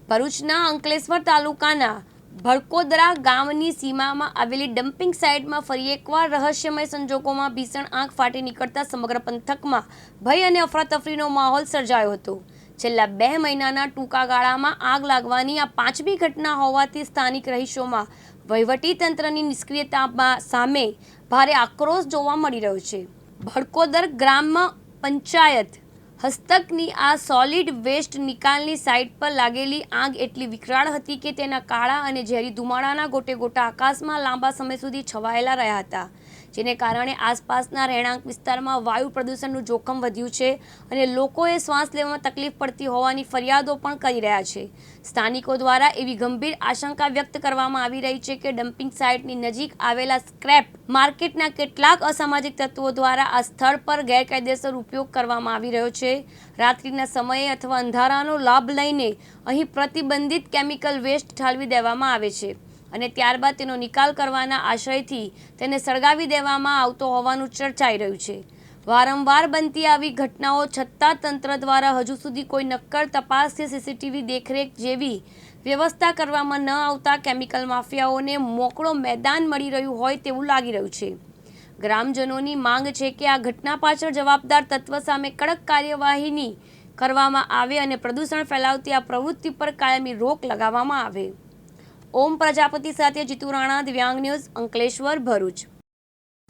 ભરૂચના અંકલેશ્વર તાલુકાના ભડકોદરા ગામની સીમામાં આવેલી ડમ્પિંગ સાઇટમાં ફરી એકવાર રહસ્યમય સંજોગોમાં ભીષણ આગ ફાટી નીકળતા સમગ્ર પંથકમાં ભય અને અફરાતફરીનો માહોલ સર્જાયો હતો। છેલ્લા 2 મહિનાના ટૂંકા ગાળામાં આગ લાગવાની આ 5મી ઘટના હોવાથી સ્થાનિક રહીશોમાં વહીવટી તંત્રની નિષ્ક્રિયતા સામે ભારે આક્રોશ જોવા મળી રહ્યો છે। ભડકોદર ગ્રામ પંચાયત હસ્તકની આ સોલિડ વેસ્ટ નિકાલની સાઇટ પર લાગેલી આગ એટલી વિકરાળ હતી કે તેના કાળા અને ઝેરી ધુમાડાના ગોટે ગોટા આકાશમાં લાંબા સમય સુધી છવાયેલા રહ્યા હતા, જેને કારણે આસપાસના રહેણાંક વિસ્તારમાં વાયુ પ્રદૂષણનું જોખમ વધ્યું છે અને લોકોએ શ્વાસ લેવામાં તકલીફ પડતી હોવાની ફરિયાદો પણ કરી રહ્યા છે। સ્થાનિકો દ્વારા એવી ગંભીર આશંકા વ્યક્ત કરવામાં આવી રહી છે કે ડમ્પિંગ સાઇટની નજીક આવેલા સ્ક્રેપ માર્કેટના કેટલાક અસામાજિક તત્વો દ્વારા આ સ્થળ પર ગેરકાયદેસર ઉપયોગ કરવામાં આવી રહ્યો છે। રાત્રિના સમયે અથવા અંધારાનો લાભ લઈને અહીં પ્રતિબંધિત કેમિકલ વેસ્ટ ઠાલવી દેવામાં આવે છે અને ત્યારબાદ તેનો નિકાલ કરવાના આશયથી તેને સળગાવી દેવામાં આવતો હોવાનું ચર્ચાઈ રહ્યું છે। વારંવાર બનતી આવી ઘટનાઓ છતાં તંત્ર દ્વારા હજુ સુધી કોઈ નક્કર તપાસ કે સીસીટીવી દેખરેખ જેવી વ્યવસ્થા કરવામાં ન આવતા કેમિકલ માફિયાઓને મોકળો મેદાન મળી રહ્યું હોય તેવું લાગી રહ્યું છે। ગ્રામજનોની માંગ છે કે આ ઘટના પાછળ જવાબદાર તત્વ સામે કડક કાર્યવાહી કરવામાં આવે અને પ્રદૂષણ ફેલાવતી આ પ્રવૃત્તિ પર કાયમી રોક લગાવવામાં આવે। ઓમ પ્રજાપતિ સાથે જીતુ રાણા, દિવ્યાંગ ન્યૂઝ, અંકલેશ્વર, ભરૂચ।